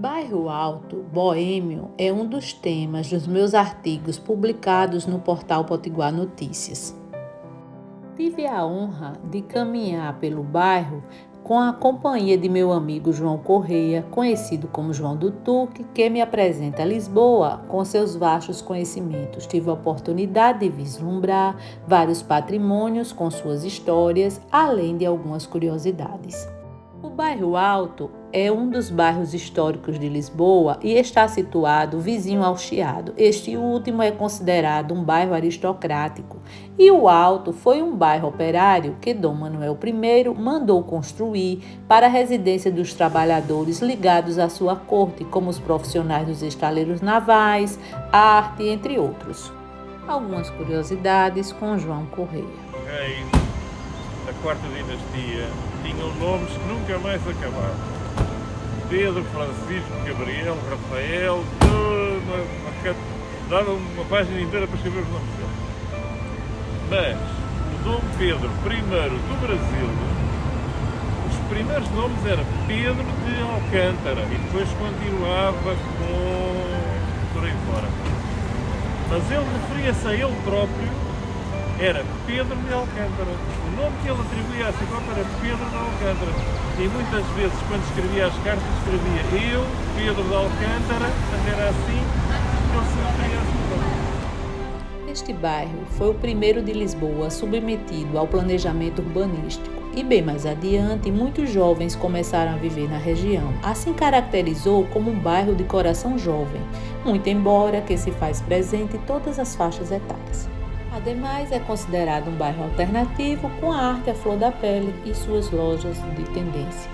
Bairro Alto, Boêmio, é um dos temas dos meus artigos publicados no portal Potiguar Notícias. Tive a honra de caminhar pelo bairro com a companhia de meu amigo João Correia, conhecido como João do Turque, que me apresenta Lisboa com seus vastos conhecimentos. Tive a oportunidade de vislumbrar vários patrimônios com suas histórias, além de algumas curiosidades. O Bairro Alto é um dos bairros históricos de Lisboa e está situado vizinho ao Chiado. Este último é considerado um bairro aristocrático e o Alto foi um bairro operário que Dom Manuel I mandou construir para a residência dos trabalhadores ligados à sua corte, como os profissionais dos estaleiros navais, arte, entre outros. Algumas curiosidades com João Correia. A quarta dinastia tinham nomes que nunca mais acabaram. Pedro, Francisco, Gabriel, Rafael, dava uma página inteira para escrever os nomes deles. Mas o Dom Pedro I do Brasil, os primeiros nomes eram Pedro de Alcântara e depois continuava por aí fora. Mas ele referia-se a ele próprio, era Pedro de Alcântara. O nome que ele atribuía a si próprio era Pedro de Alcântara. E muitas vezes, quando escrevia as cartas, escrevia eu, Pedro de Alcântara, era assim que ele se referia a si próprio. Este bairro foi o primeiro de Lisboa submetido ao planejamento urbanístico. E bem mais adiante, muitos jovens começaram a viver na região. Assim caracterizou como um bairro de coração jovem, muito embora que se faz presente em todas as faixas etárias. Ademais, é considerado um bairro alternativo com a arte à flor da pele e suas lojas de tendência.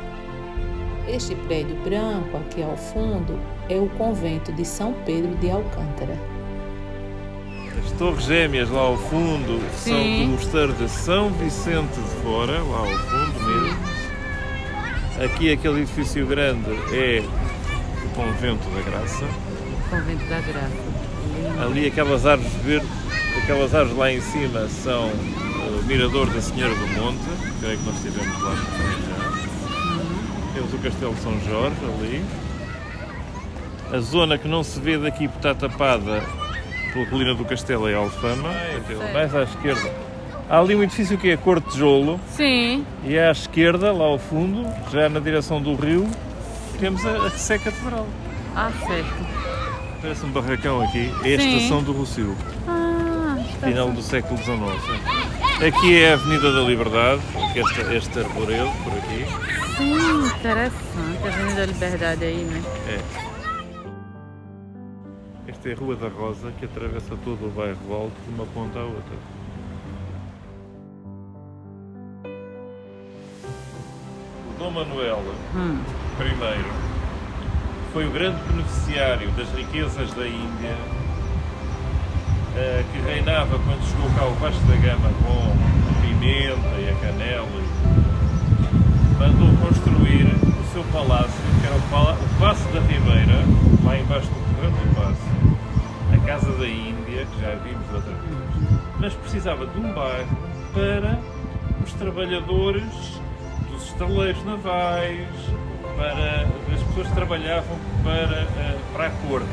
Este prédio branco aqui ao fundo é o convento de São Pedro de Alcântara. As torres gêmeas lá ao fundo são do mosteiro de São Vicente de Fora, lá ao fundo mesmo. Aqui aquele edifício grande é o Convento da Graça. Convento da Graça. Ali aquelas árvores verdes. Aquelas árvores lá em cima são o Mirador da Senhora do Monte, creio que nós estivemos lá também já. Temos o Castelo de São Jorge ali. A zona que não se vê daqui porque está tapada pela colina do Castelo é Alfama, mais à esquerda. Há ali um edifício que é a Cor de Tijolo. Sim. E à esquerda, lá ao fundo, já na direção do rio, temos a Sé Catedral. Certo. Parece um barracão aqui, é a Estação do Rossio. Final do século XIX. Aqui é a Avenida da Liberdade, este arvoredo por aqui. Sim, interessante. A Avenida da Liberdade aí, né? Esta é a Rua da Rosa, que atravessa todo o bairro Alto de uma ponta à outra. O Dom Manuel I foi o grande beneficiário das riquezas da Índia, que reinava quando chegou cá o Vasco da Gama com a pimenta e a canela. Mandou construir o seu palácio, que era o Paço da Ribeira, lá embaixo do Corrente do Paço, a Casa da Índia, que já vimos outra vez. Mas precisava de um bairro para os trabalhadores dos estaleiros navais, para as pessoas que trabalhavam para a corte.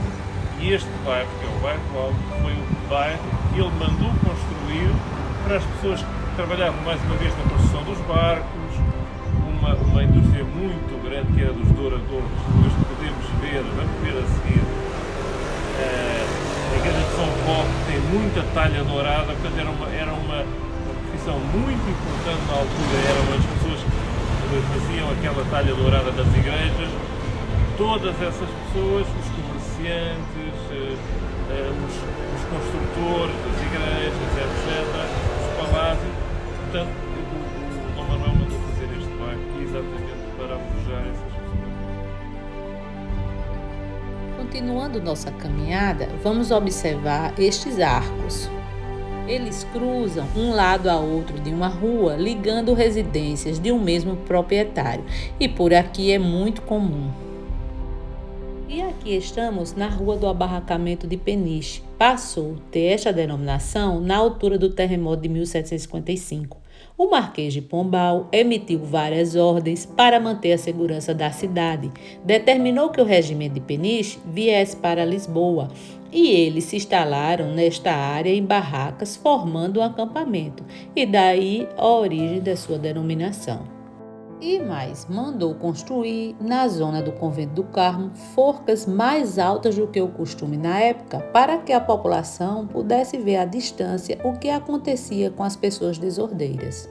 E este bairro, que é o Bairro Alto, foi o bairro que ele mandou construir para as pessoas que trabalhavam mais uma vez na construção dos barcos, uma indústria muito grande que era dos douradores, depois podemos ver, vamos ver a seguir, a igreja de São Roque tem muita talha dourada, portanto era uma profissão muito importante na altura, eram as pessoas que faziam aquela talha dourada das igrejas. Todas essas pessoas, os comerciantes, os construtores das igrejas, etc., os palácios, portanto, o Dom Manuel mandou fazer este bairro exatamente para alojar essas pessoas. Continuando nossa caminhada, vamos observar estes arcos. Eles cruzam um lado a outro de uma rua, ligando residências de um mesmo proprietário, e por aqui é muito comum. E aqui estamos na Rua do Abarracamento de Peniche. Passou a ter esta denominação na altura do terremoto de 1755. O Marquês de Pombal emitiu várias ordens para manter a segurança da cidade. Determinou que o regimento de Peniche viesse para Lisboa e eles se instalaram nesta área em barracas, formando um acampamento, e daí a origem da sua denominação. E mais, mandou construir, na zona do Convento do Carmo, forcas mais altas do que o costume na época, para que a população pudesse ver à distância o que acontecia com as pessoas desordeiras.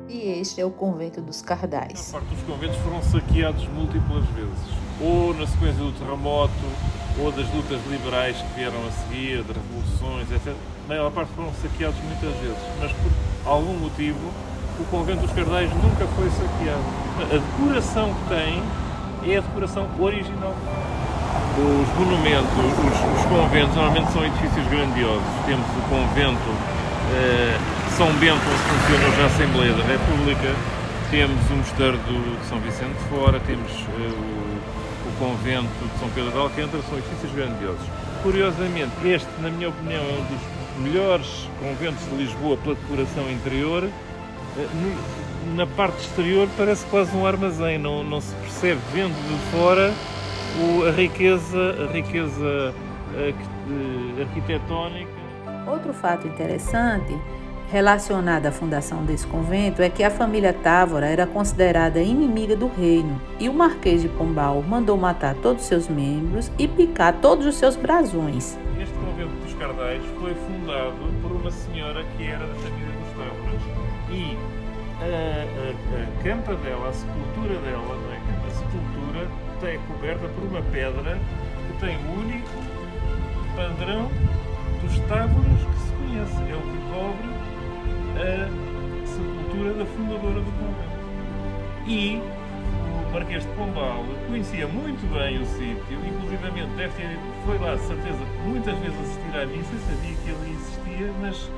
E este é o Convento dos Cardais. A parte dos conventos foram saqueados múltiplas vezes, ou na sequência do terremoto, ou das lutas liberais que vieram a seguir, de revoluções, etc. A maior parte foram saqueados muitas vezes, mas por algum motivo o Convento dos Cardais nunca foi saqueado. A decoração que tem é a decoração original. Os monumentos, os conventos, normalmente são edifícios grandiosos. Temos o convento São Bento, onde funciona já a Assembleia da República, temos o mosteiro de São Vicente de Fora, temos o convento de São Pedro de Alcântara, são edifícios grandiosos. Curiosamente, este, na minha opinião, é um dos melhores conventos de Lisboa pela decoração interior. Na parte exterior parece quase um armazém, não se percebe, vendo de fora a riqueza arquitetónica. Outro fato interessante relacionado à fundação desse convento é que a família Távora era considerada inimiga do reino e o Marquês de Pombal mandou matar todos os seus membros e picar todos os seus brasões. Este convento dos Cardais foi fundado por uma senhora que era da família dos Távoras. E a campa dela, a sepultura dela, não é campa, a sepultura é coberta por uma pedra que tem o único padrão dos Távoras que se conhece. É o que cobre a sepultura da fundadora do convento. E o Marquês de Pombal conhecia muito bem o sítio, inclusivamente foi lá, de certeza, muitas vezes assistir à missa, sabia que ele existia, mas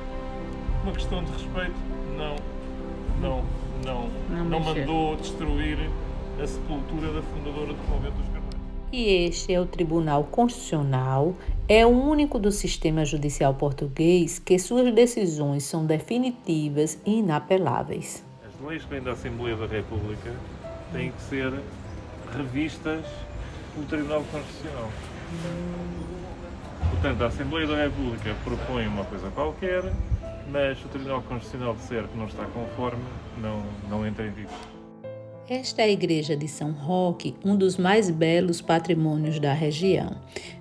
uma questão de respeito, não mandou destruir a sepultura da fundadora do Convento dos Cardais. E este é o Tribunal Constitucional, é o único do sistema judicial português que suas decisões são definitivas e inapeláveis. As leis que vêm da Assembleia da República têm que ser revistas pelo Tribunal Constitucional. Portanto, a Assembleia da República propõe uma coisa qualquer, mas o Tribunal Constitucional disser que não está conforme, não entra em vigor. Esta é a Igreja de São Roque, um dos mais belos patrimônios da região.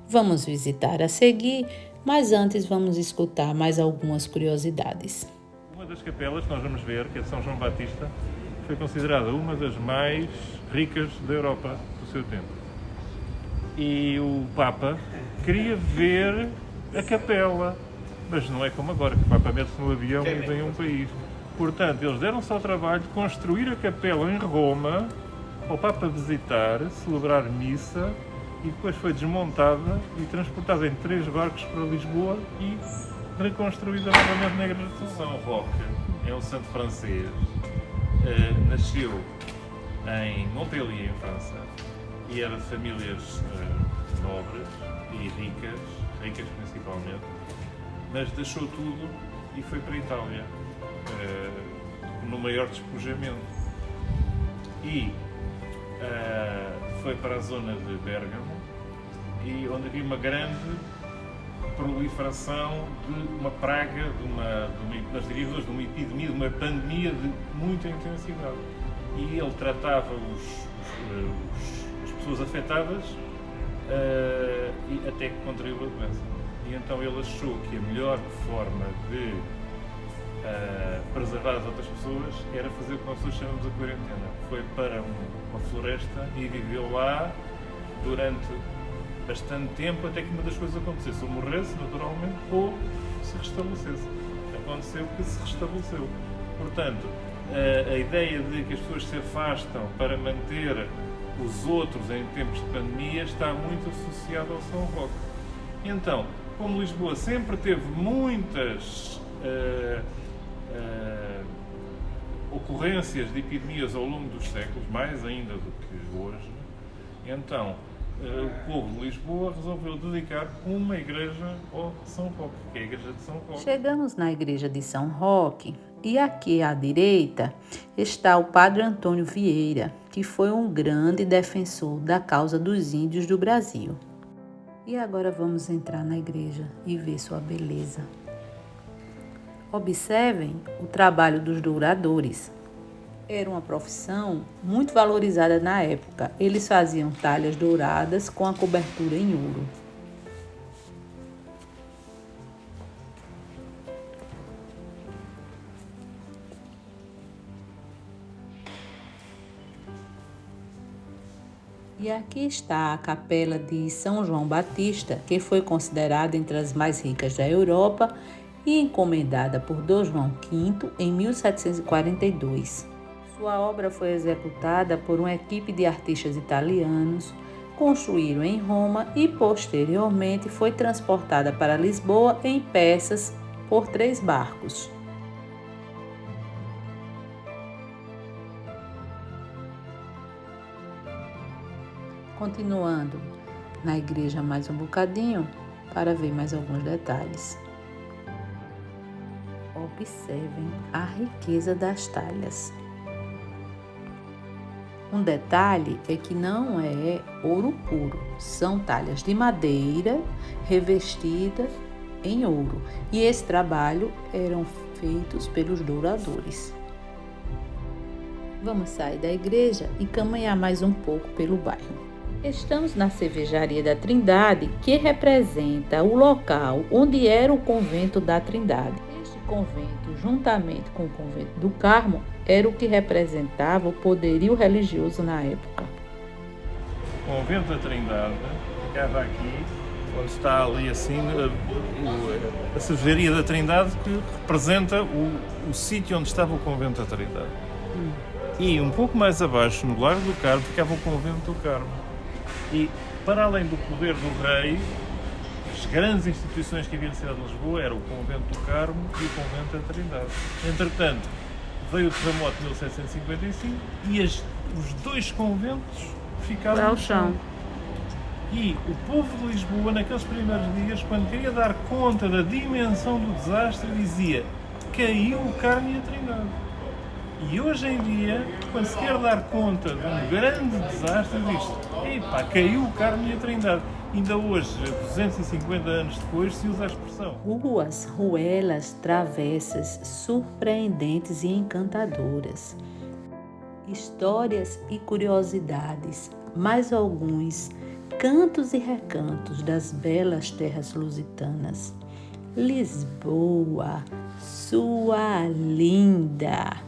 Vamos visitar a seguir, mas antes vamos escutar mais algumas curiosidades. Uma das capelas que nós vamos ver, que é de São João Batista, foi considerada uma das mais ricas da Europa do seu tempo. E o Papa queria ver a capela, mas não é como agora, que o Papa mete-se no avião e vem a um país. Portanto, eles deram-se ao trabalho de construir a capela em Roma, para o Papa visitar, celebrar missa, e depois foi desmontada e transportada em 3 barcos para Lisboa e reconstruída novamente na Igreja de São Roque. É um santo francês. Nasceu em Montpellier, em França, e era de famílias nobres e ricas principalmente, mas deixou tudo e foi para a Itália. No maior despojamento e foi para a zona de Bérgamo, e onde havia uma grande proliferação de uma praga, nós diríamos de uma epidemia, de uma pandemia de muita intensidade, e ele tratava as pessoas afetadas e até que contraiu a doença. E então ele achou que a melhor forma de preservar as outras pessoas era fazer o que nós chamamos a quarentena. Foi para uma floresta e viveu lá durante bastante tempo, até que uma das coisas acontecesse, ou morresse naturalmente, ou se restabelecesse. Aconteceu que se restabeleceu. Portanto, a ideia de que as pessoas se afastam para manter os outros em tempos de pandemia está muito associada ao São Roque. Então, como Lisboa sempre teve muitas ocorrências de epidemias ao longo dos séculos, mais ainda do que hoje, então o povo de Lisboa resolveu dedicar uma igreja ao São Roque, que é a igreja de São Roque. Chegamos na igreja de São Roque e aqui à direita está o Padre Antônio Vieira, que foi um grande defensor da causa dos índios do Brasil. E agora vamos entrar na igreja e ver sua beleza. Observem o trabalho dos douradores. Era uma profissão muito valorizada na época. Eles faziam talhas douradas com a cobertura em ouro. E aqui está a capela de São João Batista, que foi considerada entre as mais ricas da Europa e encomendada por Dom João V em 1742. Sua obra foi executada por uma equipe de artistas italianos, construíram em Roma e posteriormente foi transportada para Lisboa em peças por 3 barcos. Continuando na igreja mais um bocadinho para ver mais alguns detalhes. Observem a riqueza das talhas. Um detalhe é que não é ouro puro, são talhas de madeira revestidas em ouro. E esse trabalho eram feitos pelos douradores. Vamos sair da igreja e caminhar mais um pouco pelo bairro. Estamos na Cervejaria da Trindade, que representa o local onde era o convento da Trindade. Este convento, juntamente com o convento do Carmo, era o que representava o poderio religioso na época. O convento da Trindade ficava aqui, onde está ali assim a Cervejaria da Trindade, que representa o sítio onde estava o convento da Trindade. E um pouco mais abaixo, no Largo do Carmo, ficava o convento do Carmo. E, para além do poder do rei, as grandes instituições que havia na cidade de Lisboa eram o convento do Carmo e o convento da Trindade. Entretanto, veio o terremoto de 1755 e os 2 conventos ficaram no chão. E o povo de Lisboa, naqueles primeiros dias, quando queria dar conta da dimensão do desastre, dizia: caiu o Carmo e a Trindade. E hoje em dia, quando se quer dar conta de um grande desastre, diz: epá, caiu o Carmo e a Trindade. Ainda hoje, 250 anos depois, se usa a expressão. Ruas, ruelas, travessas, surpreendentes e encantadoras. Histórias e curiosidades, mais alguns cantos e recantos das belas terras lusitanas. Lisboa, sua linda!